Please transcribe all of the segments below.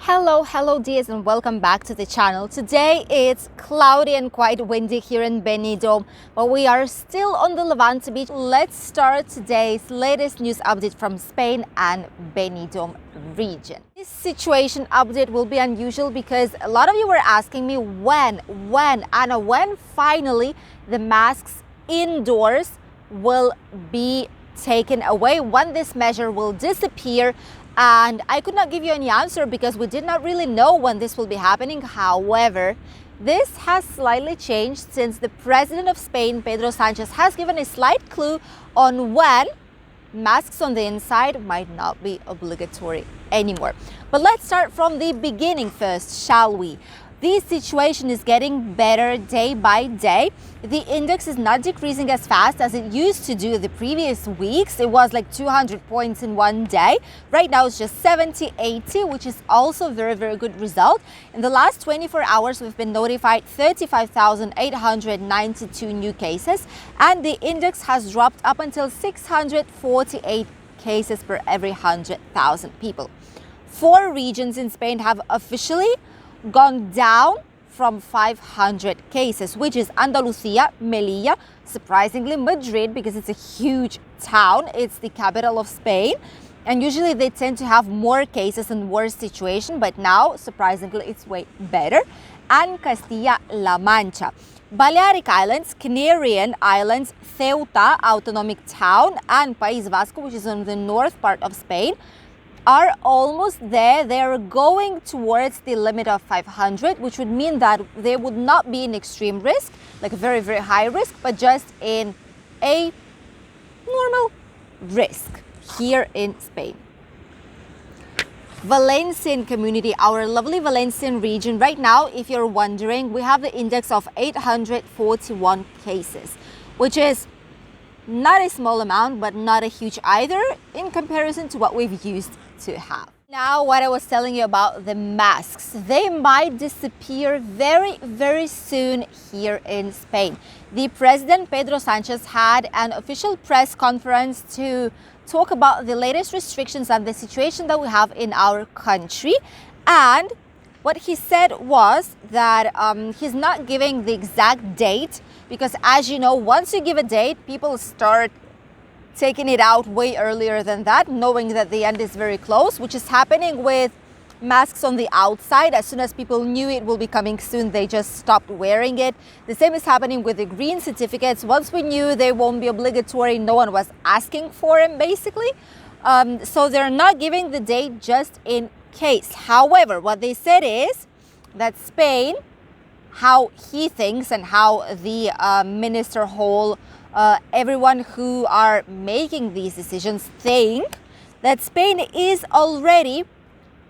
Hello dears, and welcome back to the channel. Today it's cloudy and quite windy here in Benidorm, but we are still on the Levante beach. Let's start today's latest news update from Spain and Benidorm region. This situation update will be unusual because a lot of you were asking me when finally the masks indoors will be taken away, when this measure will disappear. And I could not give you any answer because we did not really know when this will be happening. However, this has slightly changed since the president of Spain, Pedro Sanchez, has given a slight clue on when masks on the inside might not be obligatory anymore. But let's start from the beginning first, shall we? The situation is getting better day by day. The index is not decreasing as fast as it used to do the previous weeks. It was like 200 points in one day. Right now it's just 70, 80, which is also a very good result. In the last 24 hours, we've been notified 35,892 new cases, and the index has dropped up until 648 cases per every 100,000 people. 4 regions in Spain have officially gone down from 500 cases, which is Andalusia, Melilla, surprisingly Madrid, because it's a huge town. It's the capital of Spain, and usually they tend to have more cases and worse situation, but now surprisingly it's way better. And Castilla-La Mancha. Balearic Islands, Canarian Islands, Ceuta, autonomic town, and País Vasco, which is in the north part of Spain, are almost there. They're going towards the limit of 500, which would mean that they would not be in extreme risk, like a very high risk, but just in a normal risk here in Spain. Valencian community, our lovely Valencian region. Right now, if you're wondering, we have the index of 841 cases, which is not a small amount, but not a huge either in comparison to what we've used to have. Now, what I was telling you about the masks, they might disappear very soon here in Spain. The president, Pedro Sanchez, had an official press conference to talk about the latest restrictions and the situation that we have in our country. And what he said was that he's not giving the exact date, because as you know, once you give a date, people start taking it out way earlier than that, knowing that the end is very close, which is happening with masks on the outside. As soon as people knew it will be coming soon, they just stopped wearing it. The same is happening with the green certificates. Once we knew they won't be obligatory, no one was asking for them, basically. So they're not giving the date just in case. However, what they said is that Spain, how he thinks and how the minister whole, everyone who are making these decisions think that Spain is already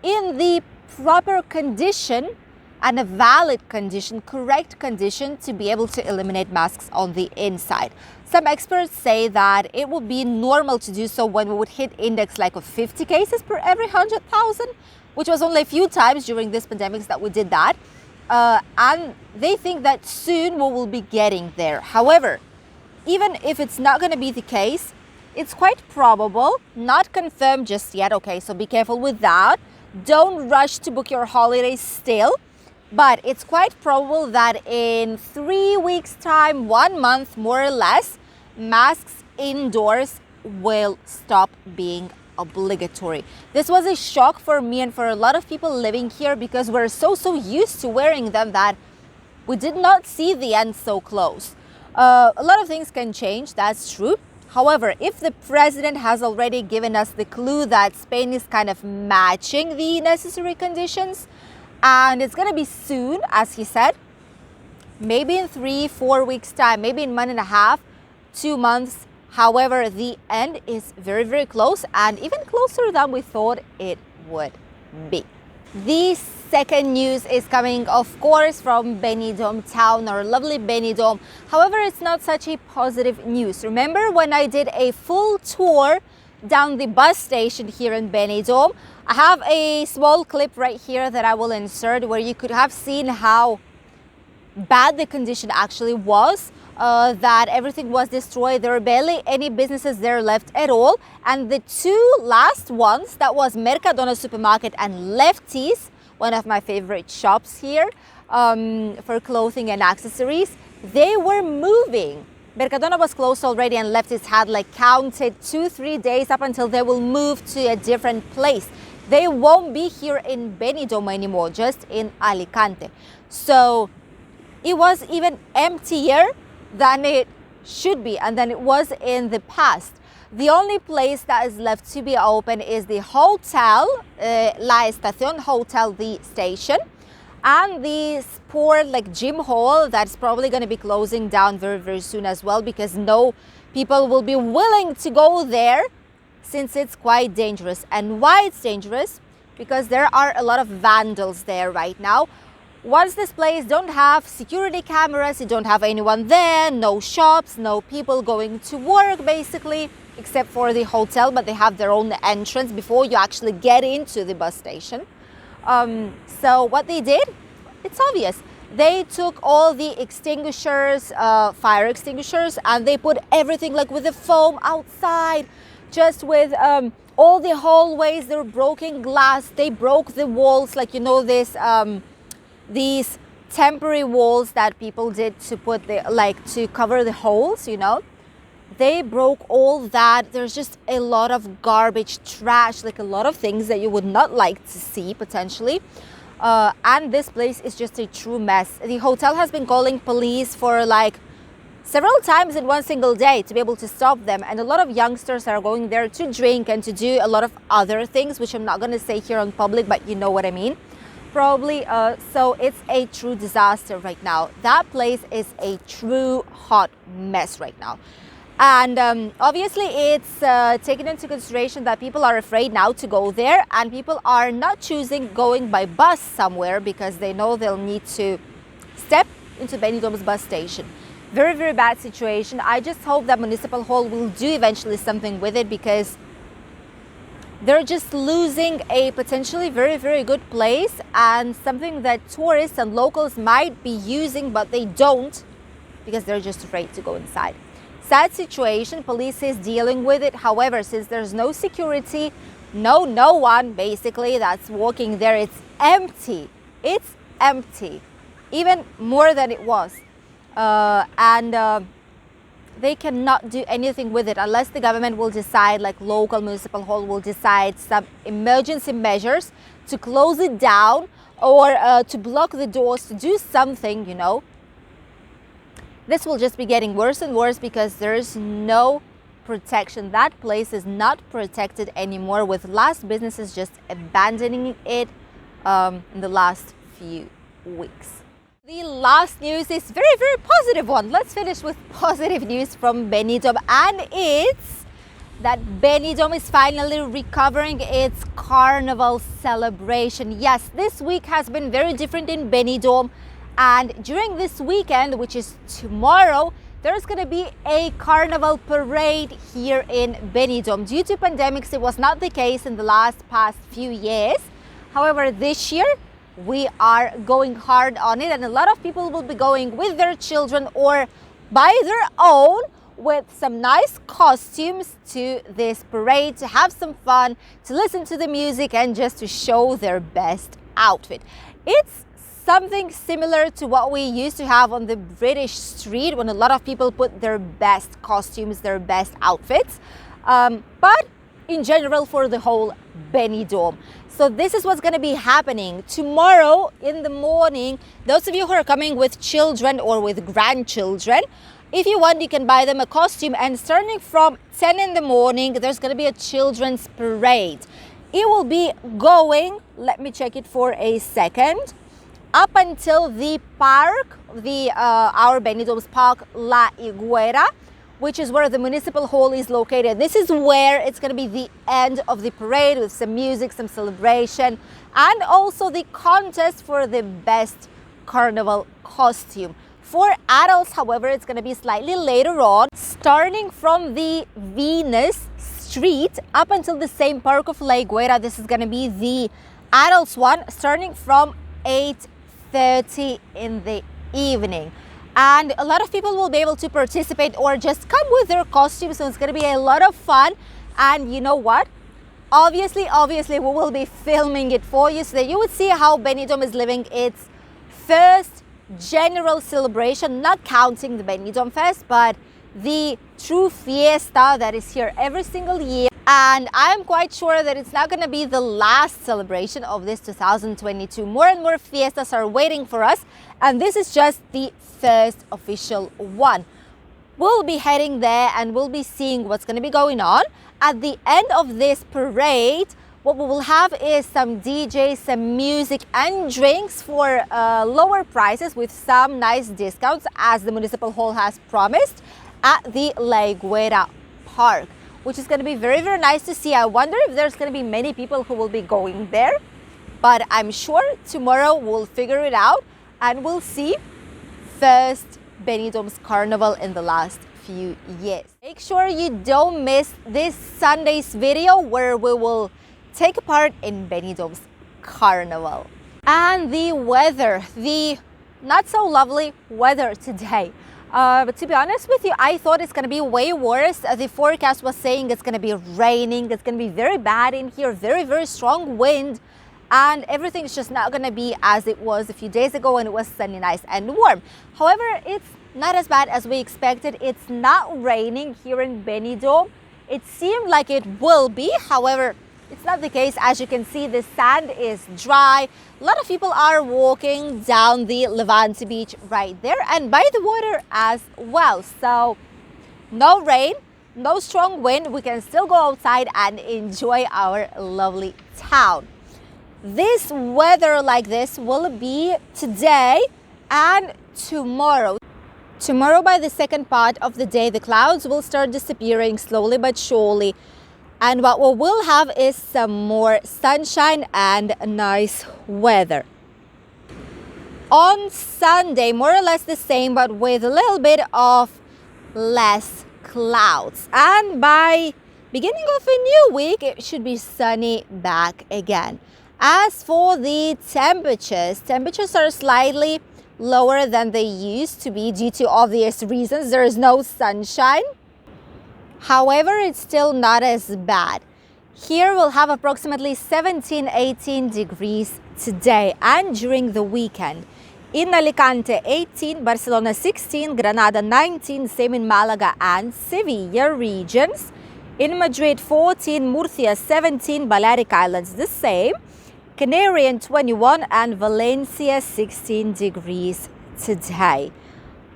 in the proper condition and a valid condition, correct condition to be able to eliminate masks on the inside. Some experts say that it would be normal to do so when we would hit index like of 50 cases per every 100,000, which was only a few times during this pandemic that we did that. And they think that soon we will be getting there. However, even if it's not going to be the case, it's quite probable, not confirmed just yet, okay, so be careful with that. Don't rush to book your holidays still, but it's quite probable that in 3 weeks' time, 1 month more or less, masks indoors will stop being obligatory. This was a shock for me and for a lot of people living here, because we're so used to wearing them that we did not see the end so close. A lot of things can change, that's true. However, if the president has already given us the clue that Spain is kind of matching the necessary conditions, and it's going to be soon, as he said, maybe in 3-4 weeks time, maybe in 1.5, 2 months. However, the end is very close, and even closer than we thought it would be. The second news is coming, of course, from Benidorm town, our lovely Benidorm. However, it's not such a positive news. Remember when I did a full tour down the bus station here in Benidorm? I have a small clip right here that I will insert where you could have seen how bad the condition actually was. That everything was destroyed. There were barely any businesses there left at all. And the 2 last ones, that was Mercadona supermarket and Lefties, one of my favorite shops here for clothing and accessories. They were moving. Mercadona was closed already and left its had like counted 2-3 days up until they will move to a different place. They won't be here in Benidorm anymore, just in Alicante. So it was even emptier than it should be and than it was in the past. The only place that is left to be open is the hotel, La Estación Hotel, the station, and the sport like gym hall that's probably going to be closing down very, very soon as well, because no people will be willing to go there since it's quite dangerous. And why it's dangerous? Because there are a lot of vandals there right now. Once this place don't have security cameras, you don't have anyone there, no shops, no people going to work basically, except for the hotel, but they have their own entrance before you actually get into the bus station. So what they did, it's obvious. They took all the extinguishers, fire extinguishers, and they put everything like with the foam outside, just with all the hallways. They were broken glass. They broke the walls, like, you know, this these temporary walls that people did to put the, like, to cover the holes, you know. They broke all that. There's just a lot of garbage, trash, like a lot of things that you would not like to see potentially. And this place is just a true mess. The hotel has been calling police for like several times in one single day to be able to stop them. And a lot of youngsters are going there to drink and to do a lot of other things, which I'm not going to say here on public, but you know what I mean. Probably. So it's a true disaster right now. That place is a true hot mess right now. And obviously it's taken into consideration that people are afraid now to go there, and people are not choosing going by bus somewhere because they know they'll need to step into Benidorm's bus station. Very, very bad situation. I just hope that Municipal Hall will do eventually something with it, because they're just losing a potentially very, very good place and something that tourists and locals might be using, but they don't because they're just afraid to go inside. Sad situation. Police is dealing with it. However, since there's no security, no one basically that's walking there, it's empty. It's empty, even more than it was. They cannot do anything with it unless the government will decide, like local municipal hall will decide some emergency measures to close it down or to block the doors, to do something, you know. This will just be getting worse and worse because there's no protection. That place is not protected anymore, with last businesses just abandoning it in the last few weeks. The last news is very, very positive one. Let's finish with positive news from Benidorm, and it's that Benidorm is finally recovering its Carnival celebration. Yes, this week has been very different in Benidorm. And during this weekend, which is tomorrow, there's going to be a Carnival parade here in Benidorm. Due to pandemics, it was not the case in the past few years. However, this year, we are going hard on it, and a lot of people will be going with their children or by their own with some nice costumes to this parade, to have some fun, to listen to the music, and just to show their best outfit. It's something similar to what we used to have on the British street, when a lot of people put their best costumes, their best outfits, but in general for the whole Benidorm. So this is what's going to be happening tomorrow in the morning. Those of you who are coming with children or with grandchildren, if you want, you can buy them a costume, and starting from 10 in the morning, there's going to be a children's parade. It will be going, let me check it for a second, up until the park, our Benidorm's park, La Higuera, which is where the municipal hall is located. This is where it's going to be the end of the parade, with some music, some celebration, and also the contest for the best carnival costume. For adults, however, it's going to be slightly later on, starting from the Venus Street up until the same park of La Higuera. This is going to be the adults one, starting from 8:30 in the evening. And a lot of people will be able to participate or just come with their costumes, so it's going to be a lot of fun. And you know what? obviously we will be filming it for you so that you would see how Benidorm is living its first general celebration, not counting the Benidorm Fest, but the true fiesta that is here every single year. And I'm quite sure that it's not going to be the last celebration of this 2022. More and more fiestas are waiting for us, and this is just the first official one. We'll be heading there and we'll be seeing what's going to be going on. At the end of this parade, what we will have is some DJs, some music and drinks for lower prices with some nice discounts, as the municipal hall has promised, at the La Higuera Park, which is going to be very, very nice to see. I wonder if there's going to be many people who will be going there, but I'm sure tomorrow we'll figure it out and we'll see first Benidorm's Carnival in the last few years. Make sure you don't miss this Sunday's video where we will take part in Benidorm's Carnival. And the weather, the not so lovely weather today. But to be honest with you, I thought it's going to be way worse. The forecast was saying it's going to be raining, it's going to be very bad in here, very, very strong wind, and everything's just not going to be as it was a few days ago when it was sunny, nice and warm. However, it's not as bad as we expected. It's not raining here in Benidorm. It seemed like it will be, however, it's not the case. As you can see, the sand is dry. A lot of people are walking down the Levante beach right there and by the water as well. So no rain, no strong wind. We can still go outside and enjoy our lovely town. This weather like this will be today and tomorrow. Tomorrow, by the second part of the day, the clouds will start disappearing slowly but surely. And what we will have is some more sunshine and nice weather. On Sunday, more or less the same, but with a little bit of less clouds. And by beginning of a new week, it should be sunny back again. As for the temperatures are slightly lower than they used to be due to obvious reasons. There is no sunshine. However, it's still not as bad. Here we'll have approximately 17-18 degrees today and during the weekend. In Alicante 18, Barcelona 16, Granada 19, same in Malaga and Sevilla regions. In Madrid 14, Murcia 17, Balearic Islands the same. Canarian 21 and Valencia 16 degrees today.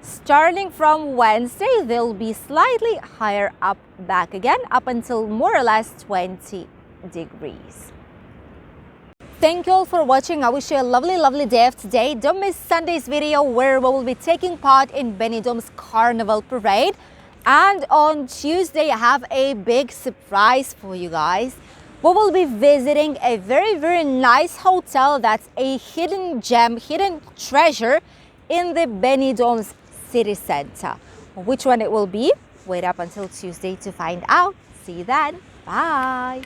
Starting from Wednesday, they'll be slightly higher up back again, up until more or less 20 degrees. Thank you all for watching. I wish you a lovely, lovely day of today. Don't miss Sunday's video where we will be taking part in Benidorm's Carnival parade. And on Tuesday, I have a big surprise for you guys. We will be visiting a very, very nice hotel that's a hidden gem, hidden treasure in the Benidorm's city center. Which one it will be? Wait up until Tuesday to find out. See you then. Bye.